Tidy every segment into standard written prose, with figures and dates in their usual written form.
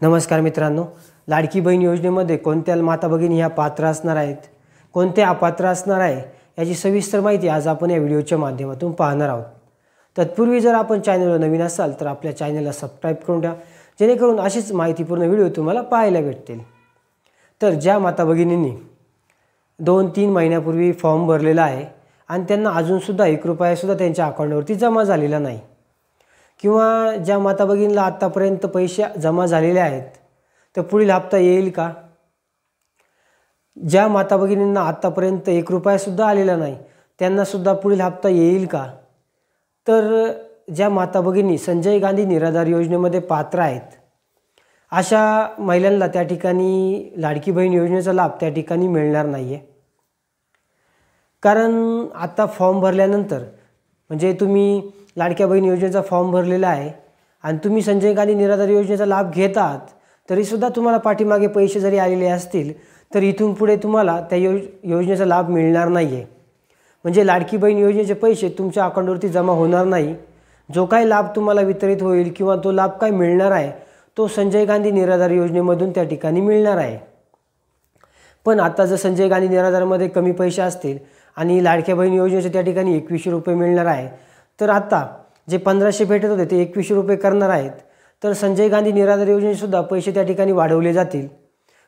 नमस्कार मित्रांनो, लाडकी बहीण योजनेमध्ये कोणत्या माता भगिनी ह्या पात्र असणार आहेत, कोणत्या अपात्र असणार आहे याची सविस्तर माहिती आज आपण या व्हिडिओच्या माध्यमातून पाहणार आहोत। तत्पूर्वी जर आपण चॅनलवर नवीन असाल तर आपल्या चॅनलला सबस्क्राइब करून द्या, जेणेकरून अशीच माहितीपूर्ण व्हिडिओ तुम्हाला पाहायला भेटतील। तर ज्या माता भगिनींनी 2-3 महिन्यापूर्वी फॉर्म भरलेला आहे आणि त्यांना अजूनसुद्धा 1 रुपया सुद्धा त्यांच्या अकाउंटवरती जमा झालेला नाही, किंवा ज्या माता भगिनीला आत्तापर्यंत पैसे जमा झालेले आहेत तर पुढील हप्ता येईल का, ज्या माता भगिनींना आत्तापर्यंत 1 रुपया सुद्धा आलेला नाही त्यांना सुद्धा पुढील हप्ता येईल का, तर ज्या माता भगिनी संजय गांधी निराधार योजनेमध्ये पात्र आहेत अशा महिलांना त्या ठिकाणी लाडकी बहीण योजनेचा लाभ त्या ठिकाणी मिळणार नाही आहे। कारण आता फॉर्म भरल्यानंतर म्हणजे तुम्ही लाडक्या बहीण योजनेचा फॉर्म भरलेला आहे आणि तुम्ही संजय गांधी निराधार योजनेचा लाभ घेत आहात, तरीसुद्धा तुम्हाला पाठीमागे पैसे जरी आलेले असतील तर इथून पुढे तुम्हाला त्या योजनेचा लाभ मिळणार नाही आहे। म्हणजे लाडकी बहीण योजनेचे पैसे तुमच्या अकाउंटवरती जमा होणार नाही। जो काही लाभ तुम्हाला वितरित होईल किंवा तो लाभ काय मिळणार आहे तो संजय गांधी निराधार योजनेमधून त्या ठिकाणी मिळणार आहे। पण आता जर संजय गांधी निराधारमध्ये कमी पैसे असतील आणि लाडक्या बहीण योजनेचे त्या ठिकाणी 2100 रुपये मिळणार आहे, तर आता जे 1500 भेटत होते ते 2100 रुपये करणार आहेत, तर संजय गांधी निराधार योजनेसुद्धा पैसे त्या ठिकाणी वाढवले जातील।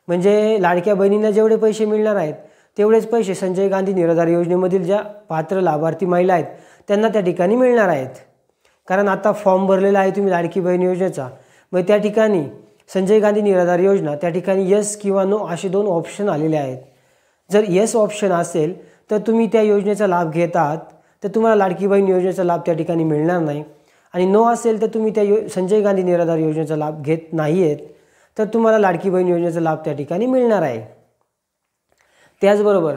म्हणजे लाडक्या बहिणींना जेवढे पैसे मिळणार आहेत तेवढेच पैसे संजय गांधी निराधार योजनेमधील ज्या पात्र लाभार्थी महिला आहेत त्यांना त्या ठिकाणी मिळणार आहेत। कारण आता फॉर्म भरलेला आहे तुम्ही लाडकी बहीण योजनेचा, मग त्या ठिकाणी संजय गांधी निराधार योजना त्या ठिकाणी यस किंवा नो असे 2 ऑप्शन आलेले आहेत। जर यस ऑप्शन असेल तर तुम्ही त्या योजनेचा लाभ घेत आहात तर तुम्हाला लाडकी बहीण योजनेचा लाभ त्या ठिकाणी मिळणार नाही, आणि नो असेल तर तुम्ही त्या संजय गांधी निराधार योजनेचा लाभ घेत नाही आहेत तर तुम्हाला लाडकी बहीण योजनेचा लाभ त्या ठिकाणी मिळणार आहे। त्याचबरोबर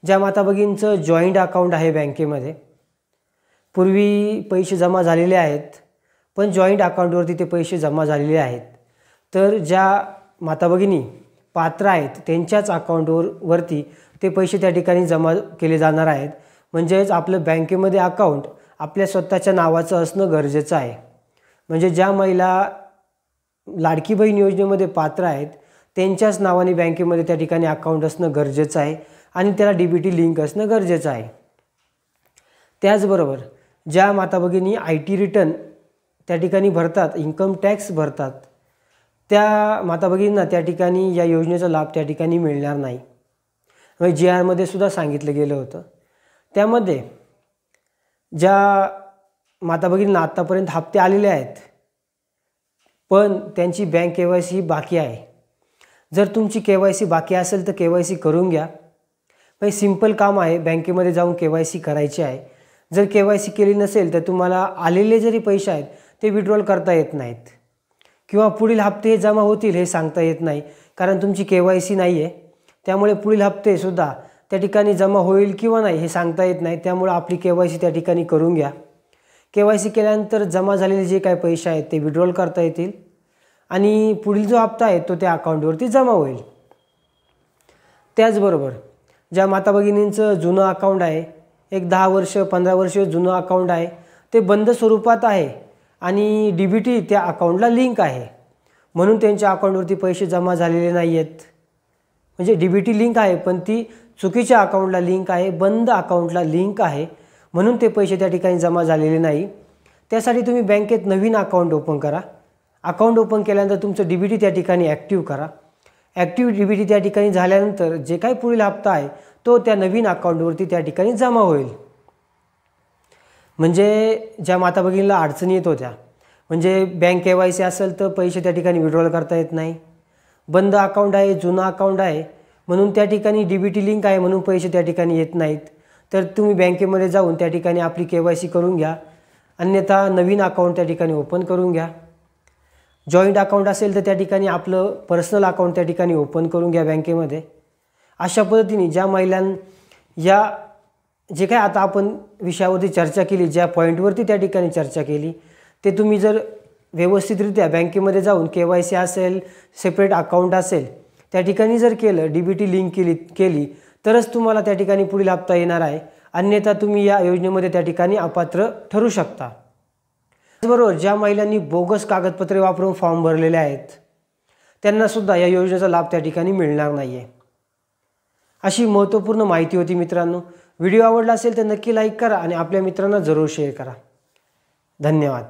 ज्या माता भगिनींचं जॉईंट अकाउंट आहे बँकेमध्ये, पूर्वी पैसे जमा झालेले आहेत पण जॉईंट अकाउंटवरती ते पैसे जमा झालेले आहेत, तर ज्या माता भगिनी पात्र आहेत त्यांच्याच अकाउंटवरती ते पैसे त्या ठिकाणी जमा केले जाणार आहेत। म्हणजेच आपलं बँकेमध्ये अकाउंट आपल्या स्वतःच्या नावाचं असणं गरजेचं आहे। म्हणजे ज्या महिला लाडकी बहीण योजनेमध्ये पात्र आहेत त्यांच्याच नावाने बँकेमध्ये त्या ठिकाणी अकाउंट असणं गरजेचं आहे आणि त्याला DBT लिंक असणं गरजेचं आहे। त्याचबरोबर ज्या माता भगिनी IT रिटर्न त्या ठिकाणी भरतात, इन्कम टॅक्स भरतात, त्या माता भगिनींना त्या ठिकाणी या योजनेचा लाभ त्या ठिकाणी मिळणार नाही। म्हणजे GR मध्ये सुद्धा सांगितलं गेलं होतं। त्यामध्ये ज्या माता भगिनींना आत्तापर्यंत हप्ते आलेले आहेत पण त्यांची बँक KYC बाकी आहे, जर तुमची KYC बाकी असेल तर KYC करून घ्या। म्हणजे सिंपल काम आहे, बँकेमध्ये जाऊन KYC करायची आहे। जर KYC केली नसेल तर तुम्हाला आलेले जरी पैसे आहेत ते विड्रॉल करता येत नाहीत, किंवा पुढील हप्ते हे जमा होतील हे सांगता येत नाही, कारण तुमची KYC नाही आहे। त्यामुळे पुढील हप्तेसुद्धा त्या ठिकाणी जमा होईल किंवा नाही हे सांगता येत नाही। त्यामुळे आपली KYC त्या ठिकाणी करून घ्या। KYC केल्यानंतर जमा झालेले जे काही पैसे आहेत ते विड्रॉल करता येतील आणि पुढील जो हप्ता आहे तो त्या अकाउंटवरती जमा होईल। त्याचबरोबर ज्या माता भगिनींचं जुनं अकाउंट आहे, एक 10 वर्ष 15 वर्ष जुनं अकाउंट आहे, ते बंद स्वरूपात आहे आणि DBT त्या अकाउंटला लिंक आहे, म्हणून त्यांच्या अकाउंटवरती पैसे जमा झालेले नाही आहेत। म्हणजे DBT लिंक आहे पण ती चुकीच्या अकाउंटला लिंक आहे, बंद अकाउंटला लिंक आहे, म्हणून ते पैसे त्या ठिकाणी जमा झालेले नाही। त्यासाठी तुम्ही बँकेत नवीन अकाउंट ओपन करा। अकाउंट ओपन केल्यानंतर तुमचं DBT त्या ठिकाणी ॲक्टिव्ह करा। ॲक्टिव्ह DBT त्या ठिकाणी झाल्यानंतर जे काही पुढील हप्ता आहे तो त्या नवीन अकाउंटवरती त्या ठिकाणी जमा होईल। म्हणजे ज्या माता भगिनीला अडचणी येत होत्या, म्हणजे बँक KYC असेल तर पैसे त्या ठिकाणी विड्रॉल करता येत नाही, बंद अकाउंट आहे, जुनं अकाउंट आहे म्हणून त्या ठिकाणी DBT लिंक आहे म्हणून पैसे त्या ठिकाणी येत नाहीत, तर तुम्ही बँकेमध्ये जाऊन त्या ठिकाणी आपली KYC करून घ्या, अन्यथा नवीन अकाउंट त्या ठिकाणी ओपन करून घ्या। जॉईंट अकाउंट असेल तर त्या ठिकाणी आपलं पर्सनल अकाउंट त्या ठिकाणी ओपन करून घ्या बँकेमध्ये। अशा पद्धतीने ज्या महिलांना या जे काय आता आपण विषयावरती चर्चा केली, ज्या पॉईंटवरती त्या ठिकाणी चर्चा केली, ते तुम्ही जर व्यवस्थितरित्या बँकेमध्ये जाऊन KYC असेल, सेपरेट अकाउंट असेल त्या ठिकाणी जर केलं, DBT लिंक केली तरच तुम्हाला त्या ठिकाणी पुढील हप्ता येणार आहे, अन्यथा तुम्ही या योजनेमध्ये त्या ठिकाणी अपात्र ठरू शकता। त्याचबरोबर ज्या महिलांनी बोगस कागदपत्रे वापरून फॉर्म भरलेले आहेत त्यांनासुद्धा या योजनेचा लाभ त्या ठिकाणी मिळणार नाही आहे. अशी महत्त्वपूर्ण माहिती होती मित्रांनो. व्हिडिओ आवडला असेल तर नक्की लाईक करा आणि आपल्या मित्रांना जरूर शेअर करा. धन्यवाद.